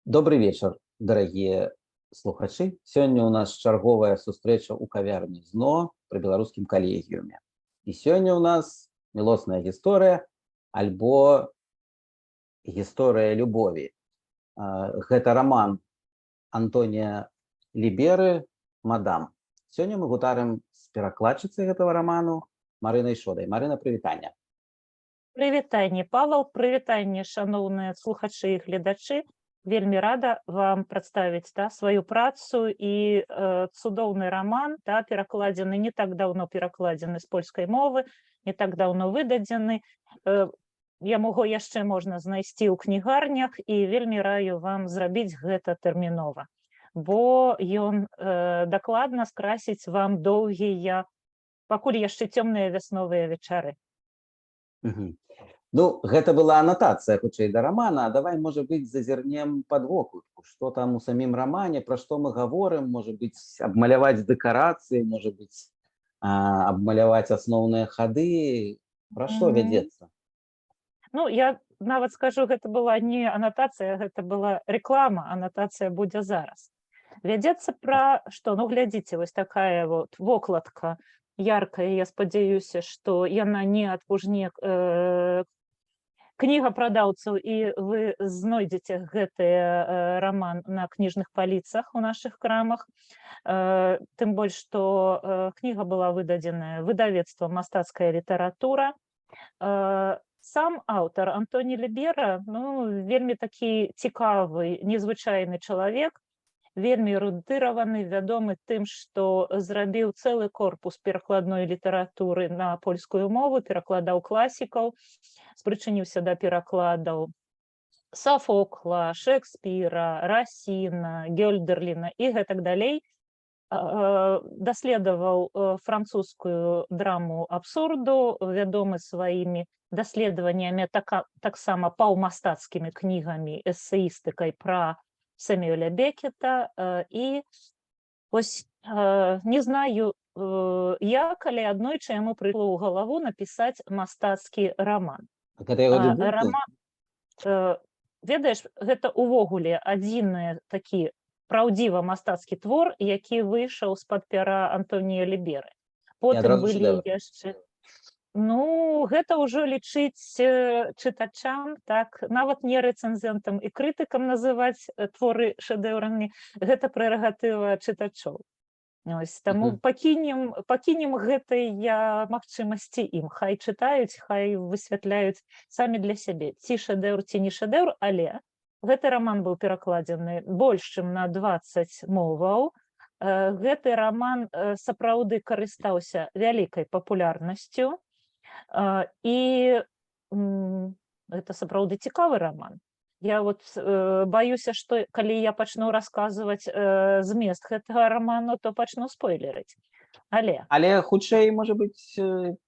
Добрый вечар, дарагія слухачы. Сёння ў нас чарговая сустрэча ў кавярні «ЗНО» пры беларускім калегіуме. І сёння ў нас мілосная гісторыя альбо гісторыя любові. Гэта раман Антонія Ліберы «Мадам». Сёння мы гутарым з перакладчыцай гэтага раману Марынай Шодай. Марына, прывітанне. Прывітанне, Павал, прывітанне, шаноўныя слухачы і гледачы. Вельмі рада вам прадставіць сваю працу і цудоўны раман, перакладзены не так даўно перакладзены з польскай мовы, не так даўно выдадзены. Яму яшчэ можна знайсці ў кнігарнях і вельмі раю вам зрабіць гэта тэрмінова, бо ён дакладна скрасіць вам доўгія, пакуль яшчэ цёмныя вясновыя вечары. Ну, гэта была анатацыя, хутчэй, да рамана, а давай, можа быць, зазірнем пад вокладку. Што там у самім рамане, пра што мы гаворым, можа быць, абмаляваць дэкарацыі, можа быць, абмаляваць асноўныя хады, пра што вядзецца? Ну, я нават скажу, гэта была не анатацыя, гэта была рэклама, анатацыя будзе зараз. Вядзецца пра што, ну, глядзіце, вось такая вот вокладка яркая, я спадзяюся, што яна не адпужне кніга прадаўцаў, і вы знойдзеце гэты раман на кніжных паліцах у нашых крамах. Тым больш, што кніга была выдадзеная выдавецтвам «Мастацкая літаратура». Сам аўтар Антоні Лібера, ну, вельмі такі цікавы, незвычайны чалавек, вельмі эрудыраваны, вядомы тым, што зрабіў цэлы корпус перакладной літаратуры на польскую мову, перакладаў класікаў, спрычыніўся да перакладаў Сафокла, Шекспіра, Расіна, Гёльдерліна і гэтак далей. Даследаваў французскую драму абсурду, вядомы сваімі даследаваннямі таксама паўмастацкімі кнігамі, эсеістыкай пра Сэмюэля Бекета, і ось не знаю як, але аднойчы яму прыйшло ў галаву напісаць мастацкі раман. Ведаеш, гэта ўвогуле адзіны такі праўдзіва мастацкі твор, які выйшаў з-пад пяра Антонія Ліберы. Потым былі яшчэ... Ну, гэта ўжо лічыць чытачам, так, нават не рэцэнзентам і крытыкам называць творы шэдэўрамі, гэта прэрагатыва чытачоў. Таму пакінем гэтыя магчымасці ім. Хай чытаюць, хай высвятляюць самі для сябе, ці шэдэўр, ці не шэдэўр, але гэты раман быў перакладзены больш чым на 20 моваў. Гэты раман сапраўды карыстаўся вялікай папулярнасцю. І гэта сапраўды цікавы раман. Я вот баюся, што калі я пачну расказваць змест гэтага раману, то пачну спойлерыць. Але хутчэй, можа быць,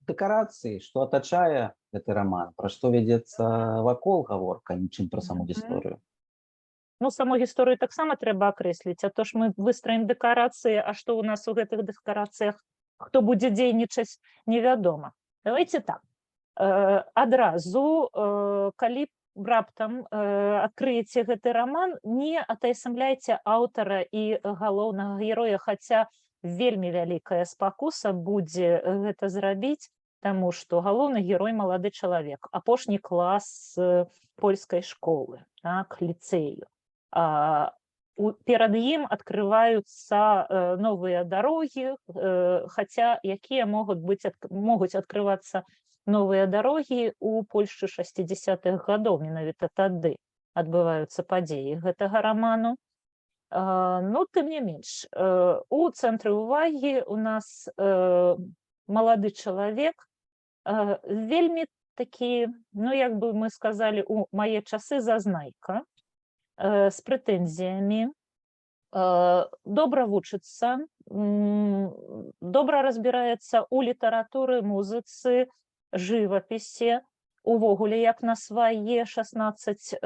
дэкарацыі, што атачае гэты раман, пра што вядзецца вакол гаворка, нічым пра саму гісторыю. Ну, саму гісторыю таксама трэба акрэсліць, а то ж мы выстраім дэкарацыі, а што ў нас у гэтых дэкарацыях, хто будзе дзейнічаць, невядома. Давайте так, адразу, калі раптам адкрыеце гэты раман, не атаясамляйце аўтара і галоўнага героя, хаця вельмі вялікая спакуса будзе гэта зрабіць, таму што галоўны герой малады чалавек, апошні клас польскай школы, ліцэю. Перад ім адкрываюцца новыя дарогі, хаця якія могуць адкрывацца новыя дарогі ў Польшчы 60-х гадоў, менавіта тады адбываюцца падзеі гэтага раману. Ну, тым не менш, у цэнтры ўвагі у нас малады чалавек, вельмі такі, ну, як бы мы сказалі, у мае часы зазнайка, з прэтэнзіямі, добра вучыцца, добра разбіраецца ў літаратуры, музыцы, жывапісе, увогуле, як на свае 16-17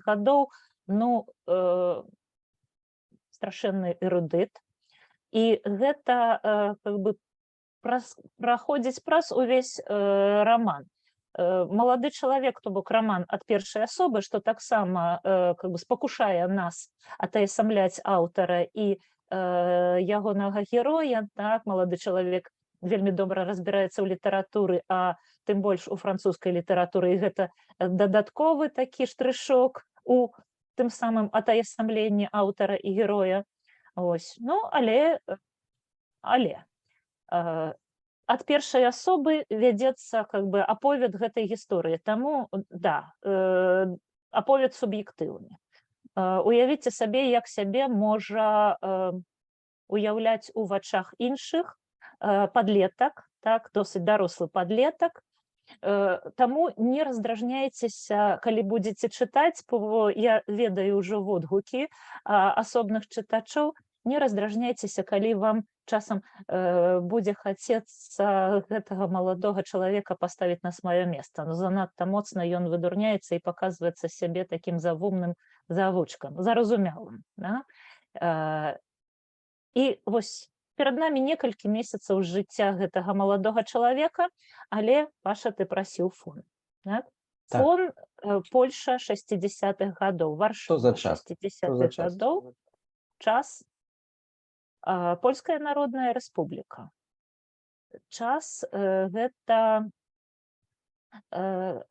гадоў, ну, страшэнны эрудыт. І гэта, как бы, праходзіць праз увесь раман. малады чалавек, то бок раман ад першай асобы, што таксама как бы спакушае нас атаясамляць аўтара і ягонага героя, так, малады чалавек вельмі добра разбіраецца ў літаратуры, а тым больш у французскай літаратуры, і гэта дадатковы такі штрышок у тым самым атаясамленні аўтара і героя. Ось. Ну, але ад першай асобы вядзецца как бы аповед гэтай гісторыі. Таму, да, аповед суб'ектыўны. Уявіце сабе, як сябе можа уяўляць у вачах іншых падлетак, так, досыць дарослы падлетак. Таму не раздражняйцеся, калі будзеце чытаць, бо я ведаю ўжо водгукі асобных чытачоў, не раздражняйцеся, калі вам часам будзе хацецца гэтага маладога чалавека паставіць на сваё месца. Ну, занадта моцна ён выдурняецца і паказваецца сябе такім завумным завучкам, заразумелым. Да? І вось перад намі некалькі месяцаў жыцця гэтага маладога чалавека, але, Паша, ты прасіў фон. Так? Так. Фон Польша 60-х гадоў, Варшава 60-х гадоў, час Польская Народная Рэспубліка. Час гэта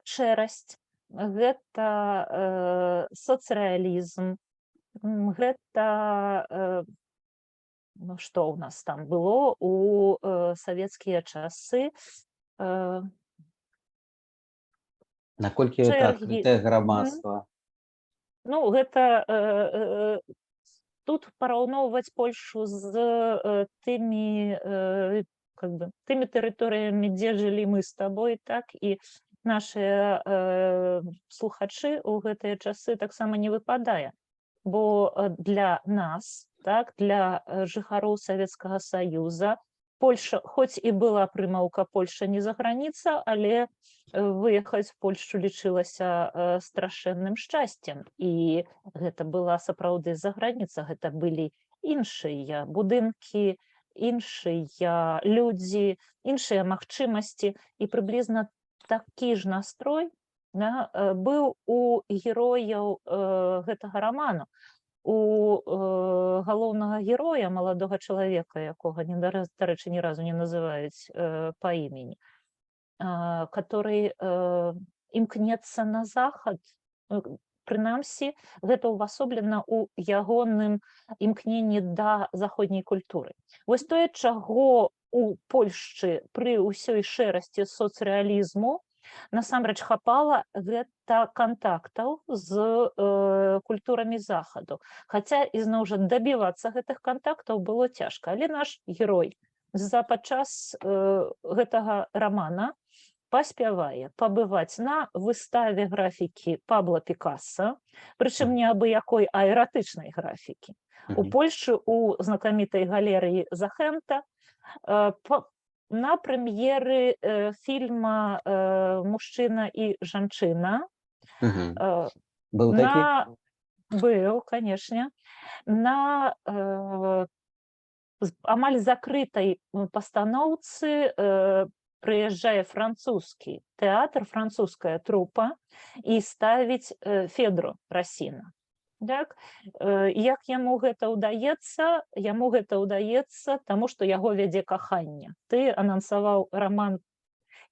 шэрасць, гэта сацыялізм, гэта ну, што ў нас там было у савецкія часы. Наколькі гэта адкрытае грамадства? Ну, гэта тут параўноўваць Польшу з тымі тэрыторыямі, дзе жылі мы з табой, так, і нашыя слухачы ў гэтыя часы таксама не выпадае. Бо для нас, так, для жыхароў Савецкага Саюза, Польша, хоць і была прымаўка Польша не за граніца, але выехаць в Польшу лічылася страшэнным шчасцем. І гэта была сапраўды за граніца, гэта былі іншыя будынкі, іншыя людзі, іншыя магчымасці, і прыблізна такі ж настрой быў у герояў гэтага раману. У галоўнага героя, маладога чалавека, якога, дарэчы, ні разу не называюць па імені, который імкнецца на захад, прынамсі, гэта ўвасоблена ў ягоным імкненні да заходняй культуры. Вось тое, чаго у Польшчы пры ўсёй шэрасці соцрэалізму насамрэч хапала, гэта кантактаў з культурамі захаду. Хаця, ізноў жа, дабівацца гэтых кантактаў было цяжка. Але наш герой падчас гэтага рамана паспявае пабываць на выставе графікі Пабло Пікаса, прычым не абы-якой, а эратычнай графікі. У Польшчы у знакамітай галерыі Захэмта на прэм'еры фільма «Мужчына і жанчына». Быў такі? Быў, канешне. На амаль закрытай пастаноўцы прыязджае французскі тэатр, французская трупа і ставіць Федру Расіна. Так? Як яму гэта ўдаецца? Яму гэта ўдаецца, таму што яго вядзе каханне. Ты анансаваў раман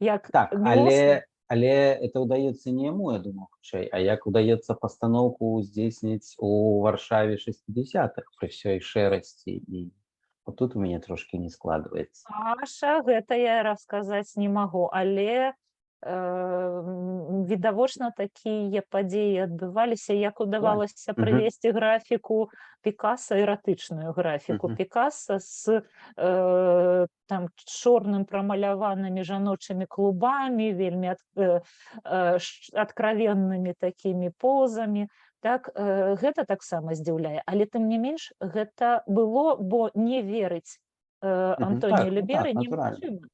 як мілосны. Але это ўдаецца не яму, я думаю, хутчэй, а як удаецца пастаноўку здзейсніць у Варшаве 60-х пры ўсёй шэрасці. І тут у мяне трошкі не складваецца. Паша, гэта я расказаць не магу, але відавочна такія падзеі адбываліся, як удавалася прывесці графіку Пікаса, эратычную графіку Пікаса з чорным прамаляванымі жаночымі клубамі, вельмі адкравеннымі такімі позамі. Так, гэта таксама здзіўляе, але тым не менш гэта было, бо не верыць Антоніо Ліберы немагчыма.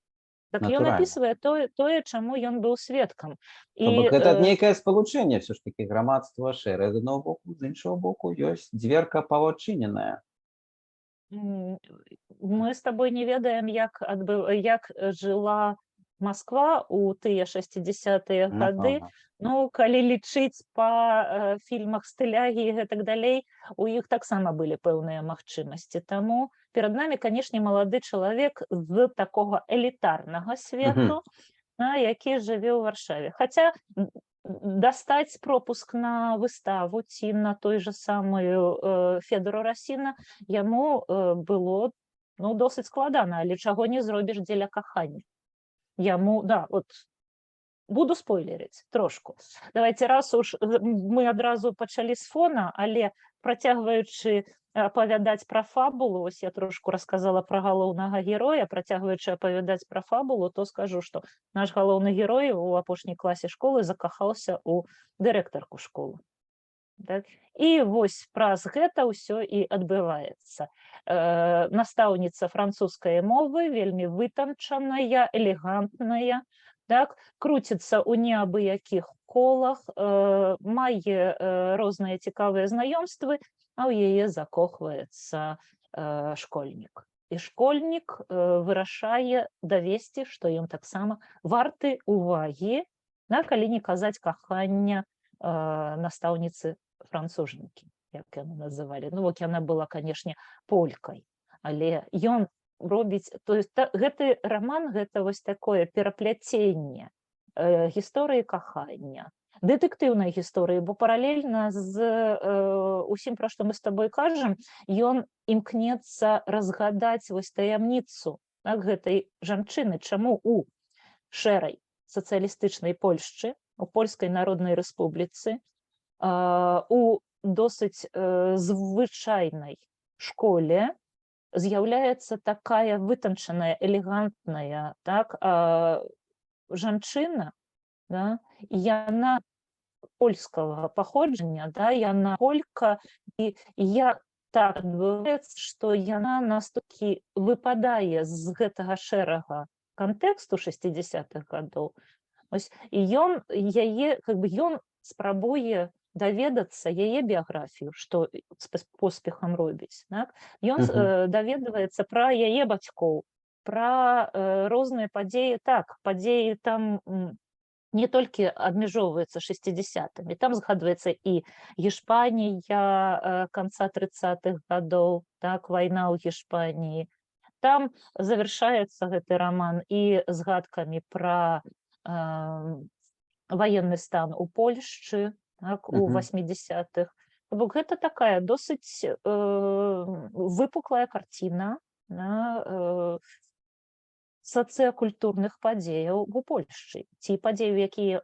Так ён апісвае тое, чаму ён быў сведкам. Гэта нейкае спалучэнне, все ж таки грамадства шэрае з аднаго боку, з іншага боку ёсць дзверка паводчыненая. Мы з табой не ведаем, як жыла Москва у тыя 60-е гады, Напэўна. ну, калі лічыць па фільмах Стылягі і гэтак далей, у іх таксама былі пэўныя магчымасці. Таму перад намі, канешне, малады чалавек з такога элітарнага свету, які жыве ў Варшаве. Хаця дастаць пропуск на выставу ці на той же самую Федору Расіна яму было досыць складана, але чаго не зробіш дзеля кахання. Яму, да, от буду спойлерыць трошку. Давайте, раз уж мы адразу пачалі з фона, але працягваючы апавядаць пра фабулу, вось я трошку расказала пра галоўнага героя, працягваючы апавядаць пра фабулу, то скажу, што наш галоўны герой у апошняй класе школы закахаўся ў дырэктарку школы. Так? І вось праз гэта ўсё і адбываецца. Настаўніца французскай мовы, вельмі вытанчаная, элегантная, так? Круціцца ў неабыякіх колах, мае розныя цікавыя знаёмствы, а ў яе закохваецца школьнік. І школьнік вырашае давесці, што ён таксама варты увагі, калі не казаць кахання настаўніцы францужанкі, як яны называлі. Ну, вот яна была, канешне, полькай, але ён робіць... То есть гэты раман, гэта вось такое перапляценне гісторыі кахання, дэтэктыўнай гісторыі, бо паралельна з усім, пра што мы з табой кажам, ён імкнецца разгадаць вось таямніцу гэтай жанчыны, чаму у шэрай сацыялістычнай Польшчы, у Польскай Народнай Рэспубліцы, у досыць звычайнай школе з'яўляецца такая вытанчаная, элегантная, так, жанчына, да, яна польскага паходжання, да, яна полька, і як так адбываецца, што яна настолькі выпадае з гэтага шэрага кантэксту 60-х гадоў. Ось, і ён яе, ён спрабуе даведацца яе біяграфію, што з поспехам робіць. Так? Ён даведваецца пра яе бацькоў, пра розныя падзеі. Так, падзеі там не толькі абмяжоўваецца 60-мі, там згадваецца і Гішпанія канца 30-х гадоў, так, вайна ў Гішпаніі. Там завяршаецца гэты раман і згадкамі пра ваенны стан у Польшчы, так, у 80-х. Бок гэта такая досыць выпуклая карціна сацыякультурных падзеяў у Польшчы, ці падзеяў, якія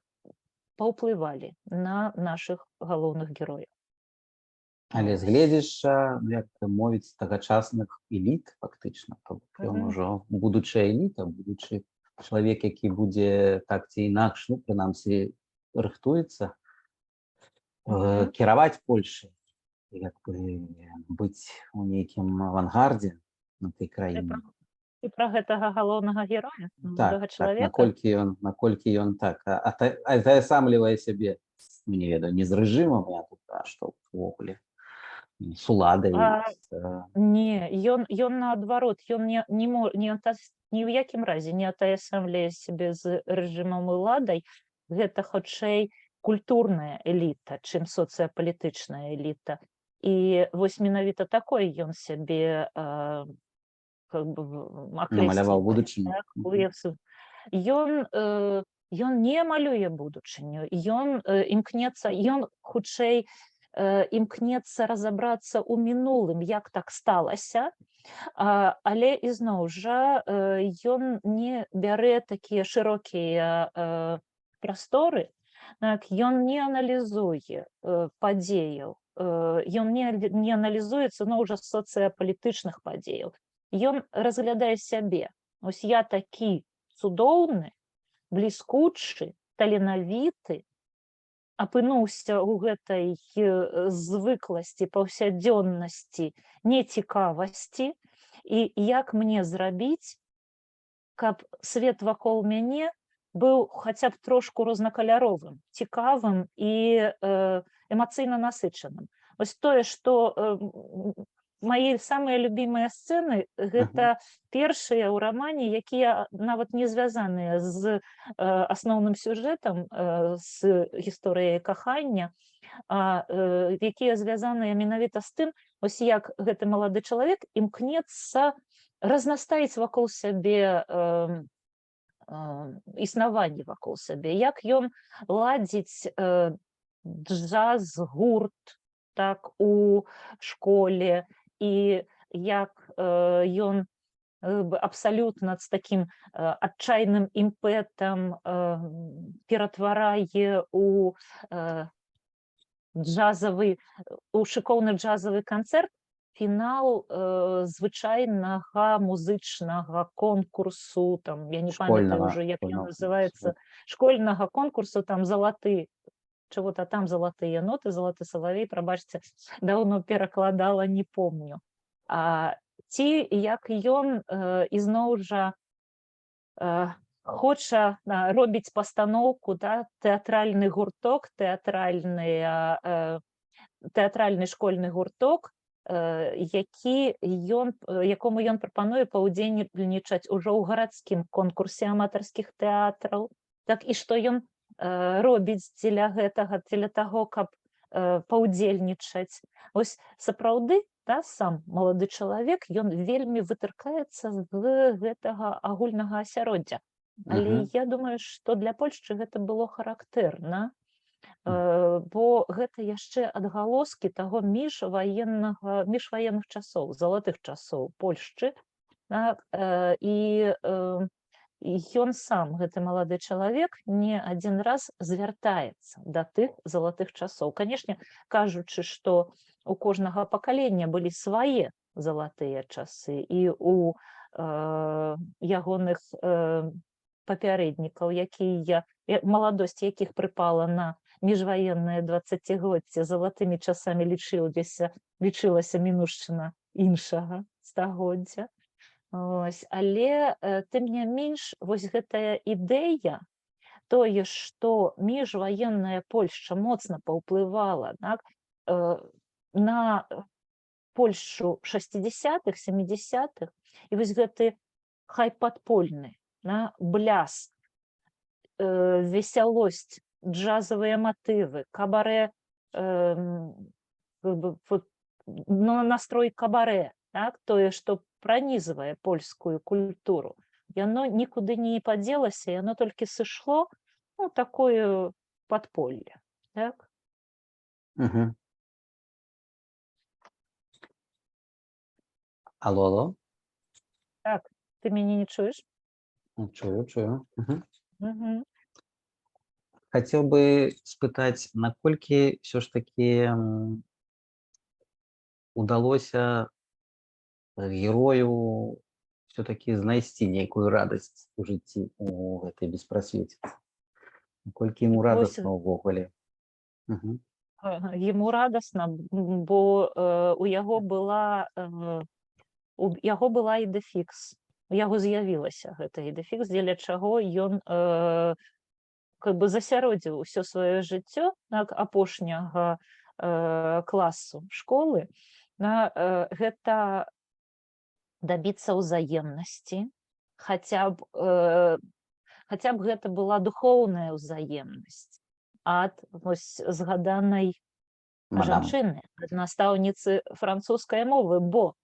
паўплывалі на нашых галоўных герояў. Але з гледзяшча, як мовіць, тагачасных эліт, фактычна, ён ужо будучая эліта, будучы чалавек, які будзе так ці інакш, ну, прынамсі, рыхтуецца кіраваць Польшай, як бы быць у нейкім авангардзе на той краіне. І пра гэтага галоўнага героя, так, наколькі ён так атаясамлівае сябе, не ведаю, не з рэжымам, а што ўвогуле, з уладай. Не, ён наадварот, ён ні ў якім разе не атаясамляе сябе з рэжымам уладай, гэта хутчэй культурная эліта, чым соцыяпалітычная эліта. І вось менавіта такой ён сябе намаляваў будучыню. Ён не малюе будучыню, ён імкнецца, ён хутчэй імкнецца разабрацца ў мінулым, як так сталася, але ізноў жа ён не бярэ такія шырокія прасторы, ён не аналізуе падзеяў, ён не аналізуецца, но ўжо соцыяпалітычных падзеяў. Ён разглядае сябе. Ось я такі цудоўны, бліскучы, таленавіты, апынуўся ў гэтай звыкласці, паўсядзённасці, нецікавасці, і як мне зрабіць, каб свет вакол мяне быў хаця б трошку рознакаляровым, цікавым і эмацыйна насычаным. Вось тое, што мои самыя любімыя сцэны гэта першыя ў рамане, якія нават не звязаныя з асноўным сюжэтам, з гісторыяй кахання, якія звязаныя менавіта з тым, вось як гэты малады чалавек імкнецца разнастаіць вакол сябе існаванне вакол сябе, як ён ладзіць джаз-гурт так у школе, і як ён абсалютна з такім адчайным імпэтам ператварае у шыкоўны джазавы канцэрт фінал звычайнага музычнага конкурсу, там, я не памятаю уже, як ён называецца, школьнага конкурсу, там залаты, чего-то там залатыя ноты, залаты салавей, прабачце, даўно перакладала, не помню. Ці як ён ізноў жа хоча робіць пастаноўку, да, тэатральны гурток, тэатральны школьны гурток, якому ён прапануе паўдзельнічаць ужо ў гарадскім конкурсе аматарскіх тэатраў, так і што ён робіць дзеля гэтага, дзеля таго, каб паўдзельнічаць. Вось сапраўды, да, сам малады чалавек, ён вельмі вытыркаецца з гэтага агульнага асяроддзя. Але я думаю, што для Польшчы гэта было характэрна, бо гэта яшчэ адгалоскі таго міжваенных часоў, залатых часоў Польшчы. І ён сам, гэты малады чалавек, не адзін раз звяртаецца да тых залатых часоў. Канешне, кажучы, што у кожнага пакалення былі свае залатыя часы, і у ягоных папярэднікаў, маладосць якіх прыпала на міжваеннае 20-годдзе, залатымі часамі лічылася мінушчына іншага стагоддзя. Але, тым не менш, вось гэтая ідэя, тое, што міжваенная Польшча моцна паўплывала на Польшчу 60-х, 70-х, і вось гэты хай падпольны бляск, весялосць, джазавыя матывы, кабарэ, настрой кабарэ, тое, што пранізвае польскую культуру, яно нікуды не падзелася, яно толькі сышло у такое падполле. Так? Алло. Так, ты мяне не чуеш? Чую. Хацеў бы спытаць, наколькі ўсё ж такі удалося герою все-таки знайсці нейкую радасць у жыцці у гэтай беспрасвеце? Наколькі яму радасна ўвогуле? Яму радасна, бо у яго была ідэфікс. У яго з'явілася гэта ідэфікс, дзеля чаго ён засяродзіў усё сваё жыццё апошняга класу школы на гэта дабіцца ўзаемнасці, хаця б гэта была духоўная ўзаемнасць ад згаданай жанчыны, ад настаўніцы французскай мовы, бо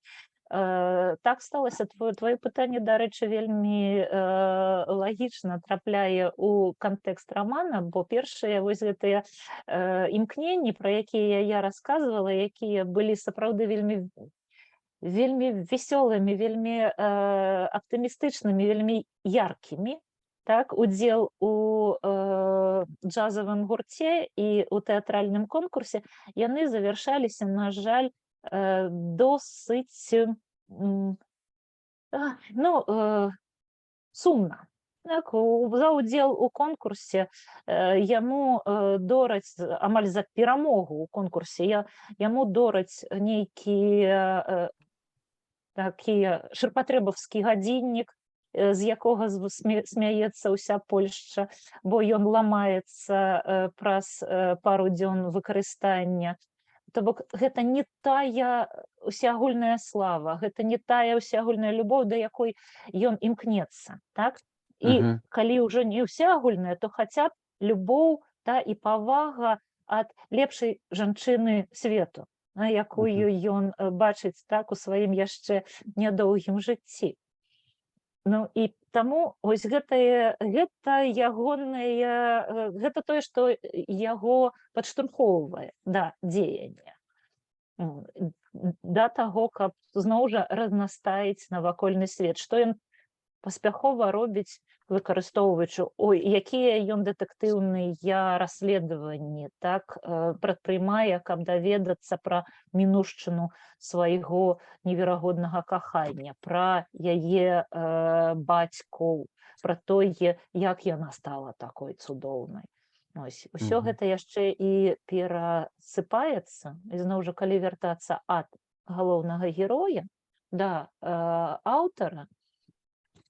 так сталася, твоё пытанне, дарэчы, вельмі лагічна трапляе ў кантэкст рамана, бо першыя вось гэтыя імкненні, пра якія я расказвала, якія былі сапраўды вельмі весёлымі, вельмі аптымістычнымі, вельмі яркімі, так, удзел у джазавым гурце і ў тэатральным конкурсе, яны завяршаліся, на жаль, досыць сумна. За удзел у конкурсе яму дораць, амаль за перамогу ў конкурсе, яму дораць нейкі такі шырпатрэбаўскі гадзіннік, з якога смяецца ўся Польшча, бо ён ламаецца праз пару дзён выкарыстання. То бок гэта не тая усеагульная слава, гэта не тая усеагульная любоў, да якой ён імкнецца, так? І Мгм. калі ўжо не ўсеагульная, то хаця б любоў і павага ад лепшай жанчыны свету, якую ён бачыць так у сваім яшчэ нядоўгім жыцці. Ну і таму вось гэта ягонае, гэта тое, што яго падштурхоўвае да дзеяння. Да таго, каб зноў жа разнастаіць навакольны свет, што ён паспяхова робіць, выкарыстоўваючы якія ён дэтэктыўныя расследаванні так прадпрымае, каб даведацца пра мінушчыну свайго неверагоднага кахання, пра яе бацькоў, пра тое, як яна стала такой цудоўнай. Ось, усё Мгм. гэта яшчэ і перасыпаецца, і зноў жа, калі вяртацца ад галоўнага героя да аўтара,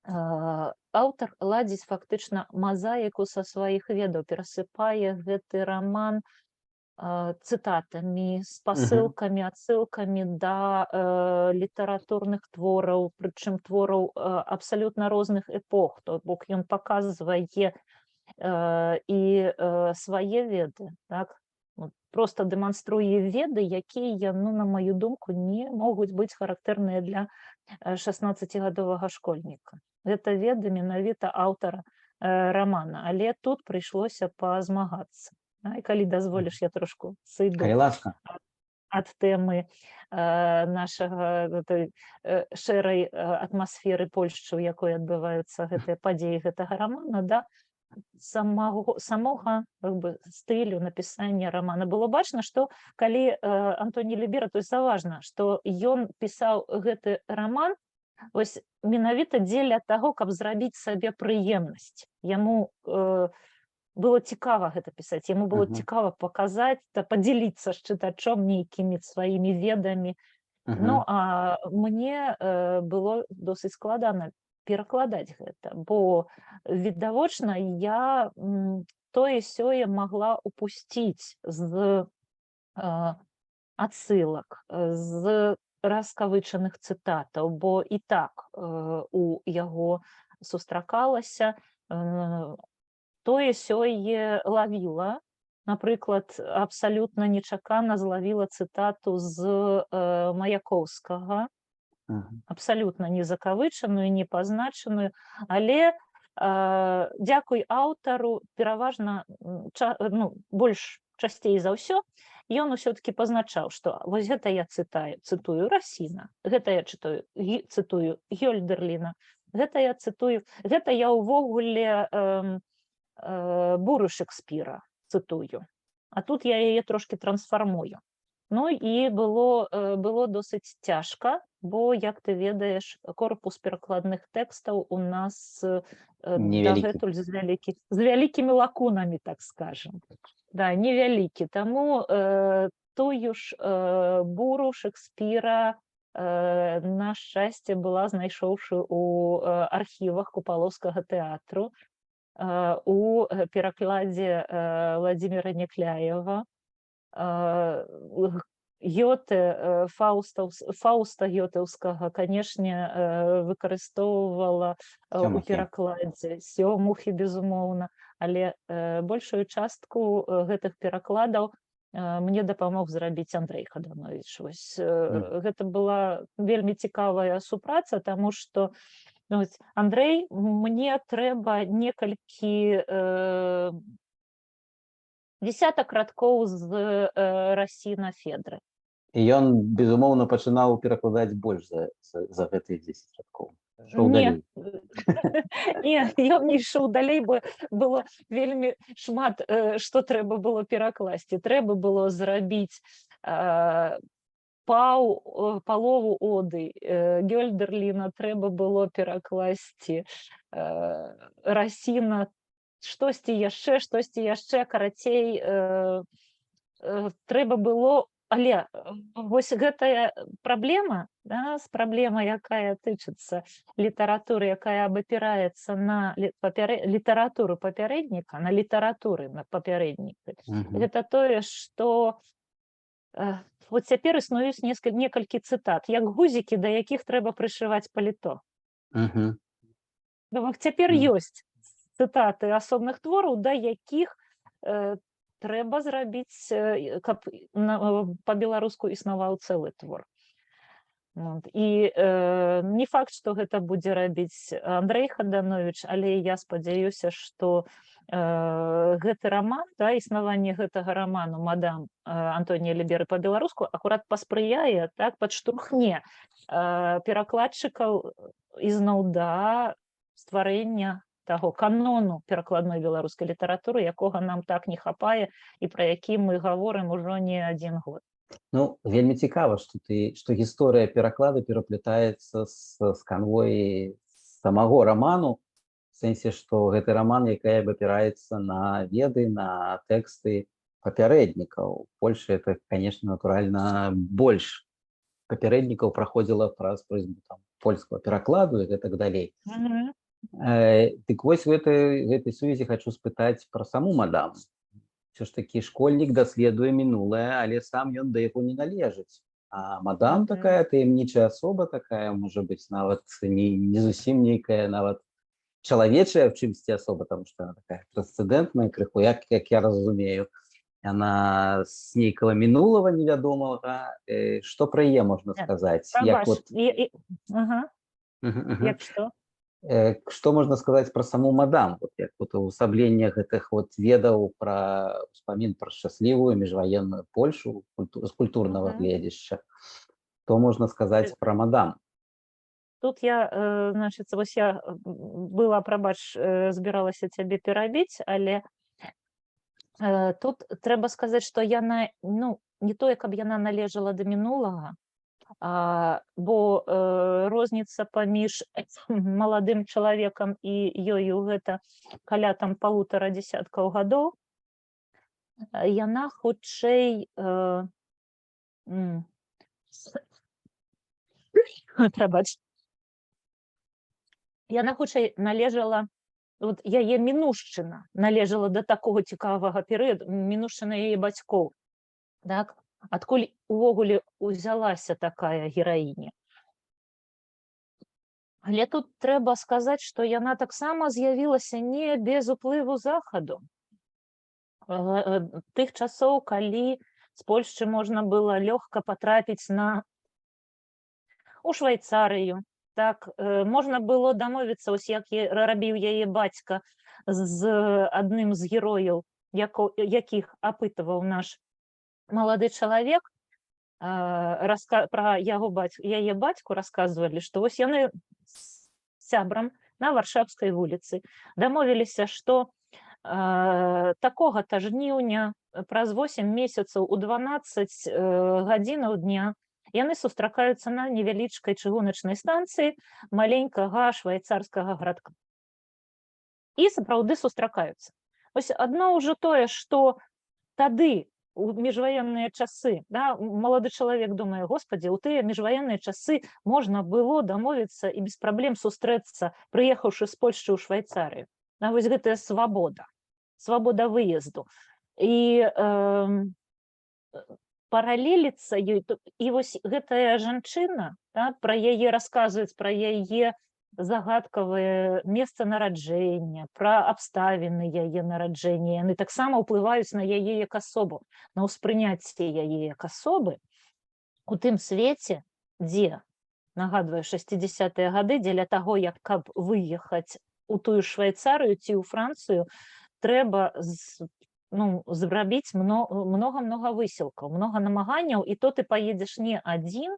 аўтар ладзіць фактычна мазаіку са сваіх ведаў, перасыпае гэты раман цытатамі, спасылкамі, адсылкамі да літаратурных твораў, прычым твораў абсалютна розных эпох, то бок ён паказвае і свае веды, так? Просто дэманструе веды, якія, на маю думку, не могуць быць характэрныя для 16гадовага школьніка. Гэта веды менавіта аўтара рамана, але тут прыйшлося пазмагацца. І калі дазволіш, я трошку сыйду Калі ласка. ад тэмы нашага шэрай атмасферы Польшчы, у якой адбываюцца гэтыя падзеі гэтага рамана, да самога стылю напісання рамана. Было бачна, што калі Антоні Лібера, то есть важна, што ён пісаў гэты раман вось менавіта дзеля таго, каб зрабіць сабе прыемнасць. Яму было цікава гэта пісаць, яму было цікава паказаць, падзяліцца з чытачом нейкімі сваімі ведамі. Ну, а мне было досыць складана перакладаць гэта, бо відавочна я тое-сёе магла упусціць з адсылак, з раскавычаных цытатаў, бо і так у яго сустракалася, тое-сёе лавіла. Напрыклад, абсалютна нечакана злавіла цытату з Маяковскага, абсалютна не закавычаную, не пазначаную, але дзякуй аўтару, пераважна, больш часцей за ўсё, ён усё-таки пазначаў, што вось гэта я цытую Расіна, гэта я цытую Гёльдерліна, гэта я цытую, гэта я ўвогуле буру Шекспіра цытую, а тут я яе трошки трансфармую. Ну і было досыць цяжка, бо, як ты ведаеш, корпус перакладных тэкстаў у нас дагэтуль з вялікімі лакунамі, так скажем. Да, невялікі. Таму тую ж буру Шекспіра, на шчасце, была знайшоўшы у архівах Купалоўскага тэатру, у перакладзе Владзіміра Някляева, Гёте, Фауста гётэўскага, канешне, выкарыстоўвала у перакладзе Сёмухі, безумоўна, але большую частку гэтых перакладаў мне дапамог зрабіць Андрэй Хадановіч. Гэта была вельмі цікавая супраца, таму што Андрэй, мне трэба некалькі десятак радкоў з Расіна Федры. І ён, безумоўна, пачынаў перакладаць больш за гэтыя 10 радкоў. Не, ён не ішоў далей, бо было вельмі шмат, што трэба было перакласці. Трэба было зрабіць палову оды Гёльдерліна, трэба было перакласці Расіна, штосьці яшчэ, карацей, трэба было, але вось гэтая праблема, праблема, якая тычыцца літаратуры, якая абапіраецца на літаратуру папярэдніка, на літаратуры на папярэдніка, гэта тое, што Вот цяпер існуюць некалькі цытат, як гузікі, да якіх трэба прышываць паліто. Мгм. Цяпер М. ёсць цытаты асобных твораў, да якіх трэба зрабіць, каб па-беларуску існаваў цэлы твор. І не факт, што гэта будзе рабіць Андрэй Хаданович, але я спадзяюся, што гэты раман, да, існаванне гэтага раману мадам Антонія Ліберы па-беларуску акурат паспрыяе, так, падштурхне перакладчыкаў ізноў да стварэння таго канону перакладной беларускай літаратуры, якога нам так не хапае і пра які мы гаворым ужо не адзін год. Ну, вельмі цікава, што гісторыя перакладу пераплятаецца з канвой самого раману, в сэнсе, што гэты раман, якая абапіраецца на веды, на тэксты папярэднікаў. Польша это, конечно, натуральна больш папярэднікаў праходзіла праз прызму польскага перакладу і гэтак далей. Дык вось в гэтай сувязі хочу спытаць пра саму мадам. Все ж таки школьнік даследуе мінулае, але сам ён да яго не належыць. А мадам такая таямнічая асоба, такая, можа быць, нават не зусім нейкая, нават чалавечая в чымсьці асоба, потому что она такая працэдэнтная крыху, як я разумею. Она з нейкага мінулага невядомага. Што пра яе можна сказаць? Як што? Што можна сказаць пра саму мадам, як увасабленне гэтых ведаў пра ўспамін пра шчаслівую міжваенную Польшу з культурнага гледзяшча, то можна сказаць пра мадам. Тут я, значит, вось я была, прабач, збіралася цябе перабіць, але тут трэба сказаць, што яна, не тое, каб яна належала да мінулага, бо розніца паміж маладым чалавекам і ёю гэта каля там 1,5 дзесяткаў гадоў, яна хутчэй яна хутчэй належала, яе мінушчына належала да такога цікавага перыяду, мінушчына яе бацькоў, так? Адкуль увогуле узялася такая гераіня. Але тут трэба сказаць, што яна таксама з'явілася не без уплыву захаду. Тых часоў, калі з Польшчы можна было лёгка патрапіць у Швайцарыю, так, можна было дамовіцца, ось як рабіў яе бацька з адным з герояў, якіх апытваў наш малады чалавек, пра яе бацьку расказвалі, што вось яны з сябрам на Варшавскай вуліцы дамовіліся, што такога-то жніўня праз 8 месяцаў у 12 гадзінаў дня яны сустракаюцца на невялічкай чыгуначнай станцыі маленькага швайцарскага гарадка. І сапраўды сустракаюцца. Вось адно ўжо тое, што тады у міжваенныя часы, да, малады чалавек думае, господі, у тыя міжваенныя часы можна было дамовіцца і без праблем сустрэцца, прыехаўшы з Польшчы ў Швайцарыю. Вось гэтая свабода выезду. І паралеліцца ёй, і вось гэтая жанчына, да, пра яе расказваюць, пра яе загадкавае месца нараджэння, пра абставіны яе нараджэння, яны таксама ўплываюць на яе як асобу, на ўспрыняцце яе як асобы у тым свеце, дзе, нагадваю, 60-е гады, дзеля таго, як каб выехаць у тую Швайцарыю ці ў Францыю, трэба зрабіць многа высілкаў, многа намаганняў, і то ты паедзеш не адзін,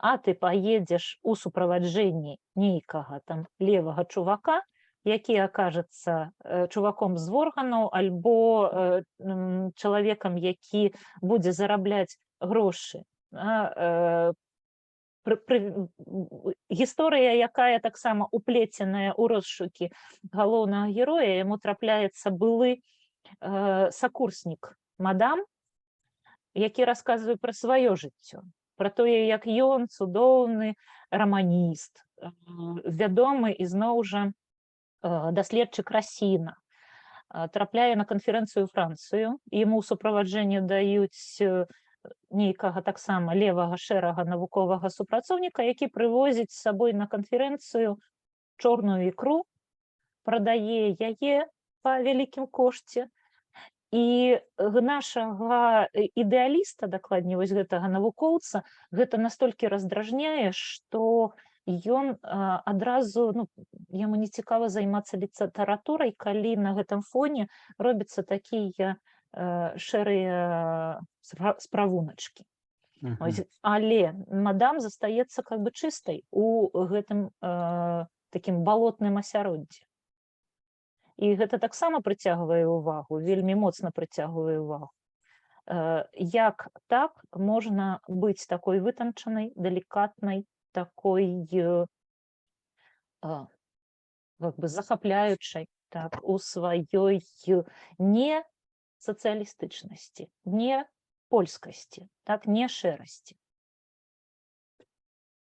а ты паедзеш у суправаджэнні нейкага там левага чувака, які акажацца чуваком з органаў альбо чалавекам, які будзе зарабляць грошы. Гісторыя, якая таксама уплеценая ў розшукі галоўнага героя, яму трапляецца былы сакурснік мадам, які расказвае пра сваё жыццё, пра тое, як ён цудоўны раманіст, вядомы ізноў жа даследчык Расіна, трапляе на канферэнцыю ў Францыю, яму ў суправаджэнне даюць нейкага таксама левага шэрага навуковага супрацоўніка, які прывозіць з сабой на канферэнцыю чорную ікру, прадае яе па вялікім кошце. І нашага ідэаліста, дакладней, вось гэтага навукоўца, гэта настолькі раздражняе, што ён адразу, яму не цікава займацца літаратурай, калі на гэтым фоне робяцца такія шэрыя справуначкі. Але мадам застаецца как бы чыстай у гэтым такім балотным асяроддзі. І гэта таксама прыцягвае ўвагу, вельмі моцна прыцягвае ўвагу. Як так можна быць такой вытанчанай, далікатнай, такой как бы захапляючай у сваёй не сацыялістычнасці, не польскасці, не шэрасці.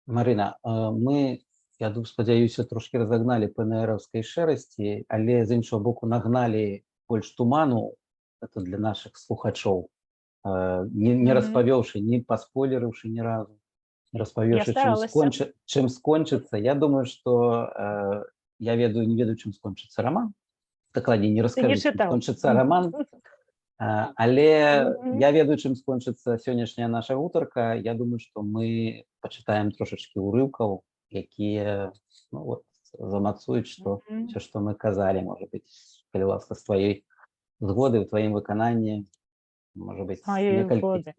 Марына, мы, я спадзяюся, трошки разогнали ПНРовской шэрасці, але з іншого боку нагнали больш туману, это для наших слухачоў, не распавёўшы, не паспойлерыўшы ні разу, не распавёўшы, чым скончыцца. Я думаю, что я не ведаю, чым скончыцца роман. Дакладней, не раскажу, чым скончыцца роман. Але я ведаю, чым скончыцца сённяшняя наша гутарка. Я думаю, что мы пачытаем трошачкі ўрыўкаў, якія замацуюць, што все, што мы казалі, можа быць, калі ласка, з тваёй згоды, ў тваім выкананні, можа быць, некалькі.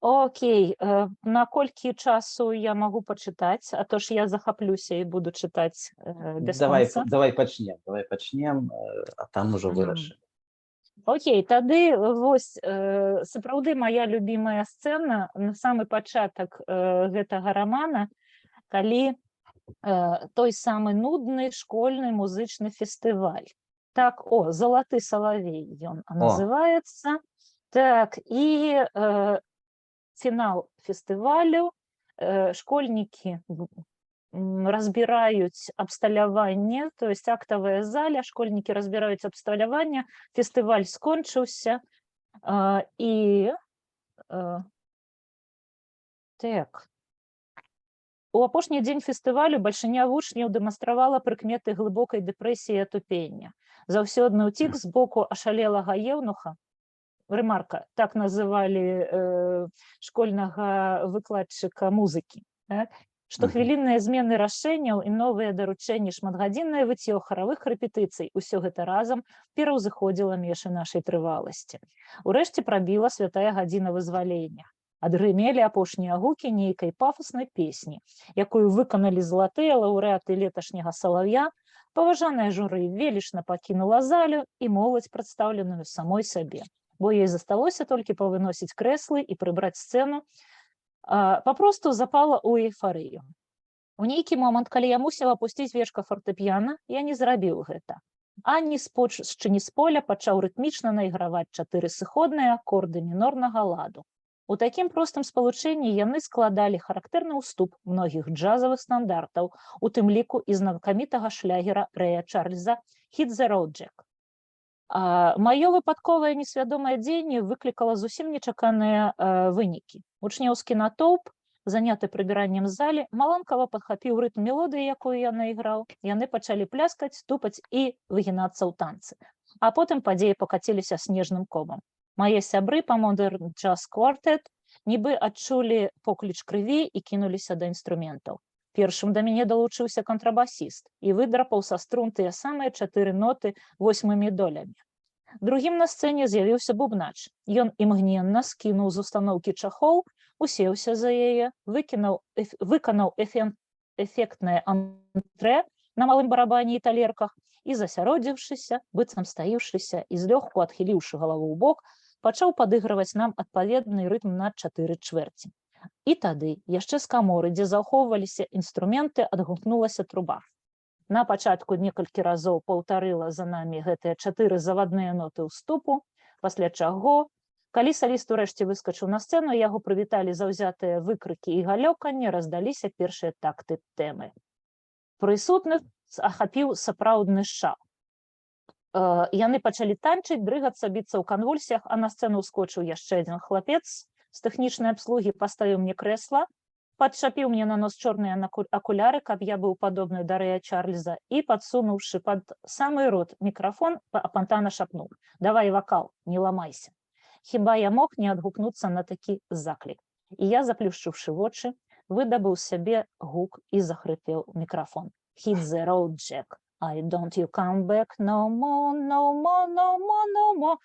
Окей, на колькі часу я магу пачытаць, а то ж я захаплюся і буду чытаць без конца. Давай пачнем, а там ужо вырашым. Окей, тады вось сапраўды моя любімая сцэна на самы пачатак гэтага рамана, калі той самы нудны школьны музычны фестываль. «Залаты салавей» ён называецца. І фінал фестывалю, школьнікі разбіраюць абсталяванне, то есть актавая заля, школьнікі разбіраюць абсталяванне, фестываль скончыўся, і у апошні дзень фестывалю бальшыня вучняў дэманстравала прыкметы глыбокай дэпрэсіі і атупення. Заўсёдны ўцік з боку ашалелага еўнуха, рэмарка, так называлі школьнага выкладчыка музыкі, штохвілінныя змены рашэнняў і новыя даручэнні, шматгадзіннае выццё харавых рэпетыцый, усё гэта разам пераўзыходзіла межы нашай трываласці. Урэшце прабіла святая гадзіна вызвалення. Адгрымелі апошнія гукі нейкай пафаснай песні, якую выканалі залатыя лаўрэаты леташняга салав'я. Паважанае журы велічна пакінула залю і моладзь, прадстаўленую самой сабе, бо ёй засталося толькі павыносіць крэслы і прыбраць сцэну, папросту запала ў эйфарыю. У нейкі момант, калі я мусіла апусціць вечка фартэпіяна, я не зрабіў гэта. Ані з поля пачаў рытмічна найграваць 4 сыходныя акорды мінорнага ладу. У такім простым спалучэнні яны складалі характэрны ўступ многіх джазавых стандартаў, у тым ліку і знакамітага шлягера Рэя Чарльза «Hit the Road Jack». Маё выпадковае несвядомае дзеянне выклікала зусім нечаканыя вынікі. Вучнёўскі натоўп, заняты прыбіраннем залі, маланкава падхапіў рытм мелодыі, якую я наіграў. Яны пачалі пляскаць, тупаць і выгінацца ў танцы. А потым падзеі пакаціліся снежным комам. Мае сябры па Modern Jazz Quartet нібы адчулі покліч крыві і кінуліся да інструментаў. Першым да мяне далучыўся кантрабасіст і выдрапаў са струн тыя самыя 4 ноты 8 долямі. Другім на сцэне з'явіўся бубнач. Ён імгненна скінуў з устаноўкі чахол, усеўся за яе, выканаў эфектнае антрэ на малым барабане і талерках і, засяродзіўшыся, быццам стаіўшыся і злёгку адхіліўшы галаву ў бок, пачаў падыгрываць нам адпаведны рытм на 4 чвэрці. І тады, яшчэ з каморы, дзе захоўваліся інструменты, адгукнулася труба. На пачатку некалькі разоў паўтарыла за намі гэтыя 4 завадныя ноты ўступу, пасля чаго, калі саліст урэшце выскачыў на сцэну, яго прывіталі заўзятыя выкрыкі і галёканне, раздаліся першыя такты тэмы. Прысутных ахапіў сапраўдны шал. Яны пачалі танчыць, дрыгацца, біцца ў канвульсіях, а на сцэну ўскочыў яшчэ адзін хлапец з тэхнічнай абслугі, паставіў мне крэсла, падчапіў мне на нос чорныя акуляры, каб я быў падобны да Рэя Чарльза, і, падсунуўшы пад самы рот мікрафон, апантана шапнуў: «Давай вакал, не ламайся». Хіба я мог не адгукнуцца на такі заклік? І я, заплюшчыўшы вочы, выдабыў сябе гук і захрыпеў у мікрафон: «Hit the road, Jack. I don't you come back no more, no more, no more, no more».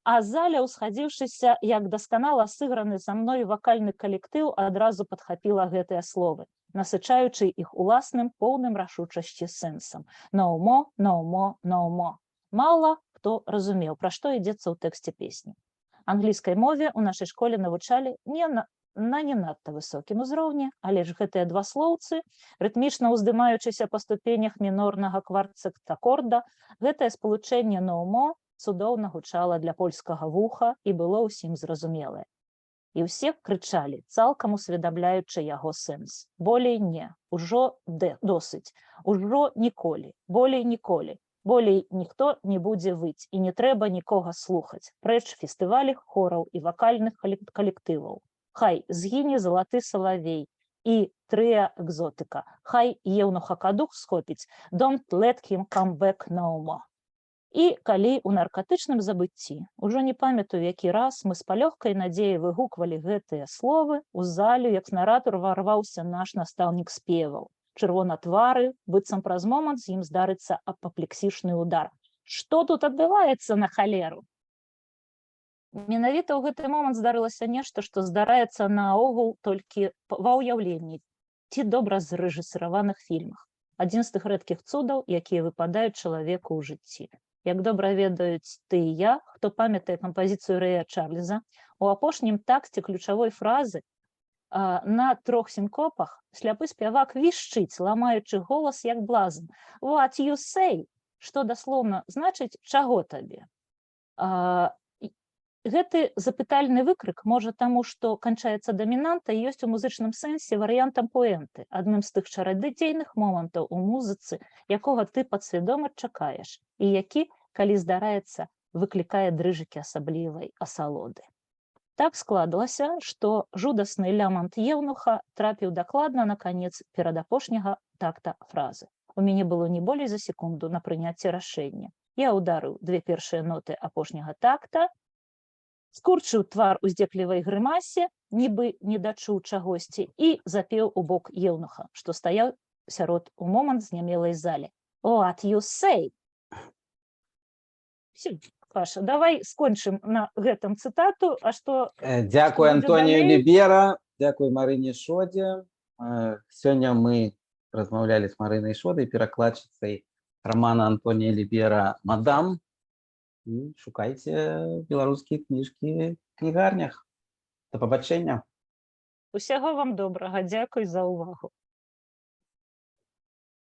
А заля, усхадзіўшыся, як дасканала сыграны за мной вакальны калектыў, адразу падхапіла гэтыя словы, насычаючы іх уласным поўным рашучасці сэнсам. No more, no more, no more. Мала хто разумеў, пра што ідзецца ў тэксце песні. Англійскай мове ў нашай школе навучалі на не надта высокім узроўні, але ж гэтыя два слоўцы, рытмічна ўздымаючыся па ступенях мінорнага кварцэптакорда, гэтае спалучэнне no more цудоўна гучала для польскага вуха і было ўсім зразумелае. І ўсе крычалі, цалкам усведамляючы яго сэнс. Болей не, ужо досыць, ужо ніколі, болей ніколі. Болей ніхто не будзе выць, і не трэба нікога слухаць. Прэч фестывалі хораў і вакальных калектываў. Хай згіне залаты салавей і трыа экзотыка. Хай еўнуха кадух схопіць. Don't let him come back no more. І калі ў наркатычным забыцці, ужо не памятаю, які раз мы з палёгкай надзеяй выгуквалі гэтыя словы, у залю, як снарад, уварваўся наш настаўнік спеваў. Чырвона твары, быццам праз момант з ім здарыцца апаплексічны удар. Што тут адбываецца на халеру? Менавіта ў гэты момант здарылася нешта, што здараецца наогул толькі ва ўяўленні ці добра зрэжысыраваных фільмах. Адзін з тых рэдкіх цудаў, якія выпадаюць чалавеку ў жыцці. Як добра ведаюць ты і я, хто памятае кампазіцыю Рэя Чарльза, у апошнім таксце ключавой фразы на 3 сінкопах сляпы спявак вішчыць, ламаючы голас як блазан: «What you say?» Што даслоўна значыць «чаго табе?». Гэты запытальны выкрык, можа таму, што канчаецца дамінанта, ёсць у музычным сэнсе варыянтам пуэнты, адным з тых чарадыйных момантаў у музыцы, якога ты падсвядома чакаеш, і які, калі здараецца, выклікае дрыжыкі асаблівай асалоды. Так складалася, што жудасны лямант еўнуха трапіў дакладна на канец перадапошняга такта фразы. У мяне было не болей за секунду на прыняцце рашэння. Я ударыў 2 першыя ноты апошняга такта, скурчыў твар у здзеклівай грымасе, нібы не дачуў чагосьці, і запеў у бок еўнуха, што стаяў сярод у момант знямелай залі. «What you say?» Все. Паша, давай скончым на гэтым цытату, а што... Дзякуй Антонію Лібера, дзякуй Марыне Шодзе. Сёння мы размаўлялі з Марынай Шодай, перакладчыцай рамана Антонія Лібера «Мадам». І шукайце беларускія кніжкі ў кнігарнях. Да пабачэння. Усяго вам добрага, дзякуй за ўвагу.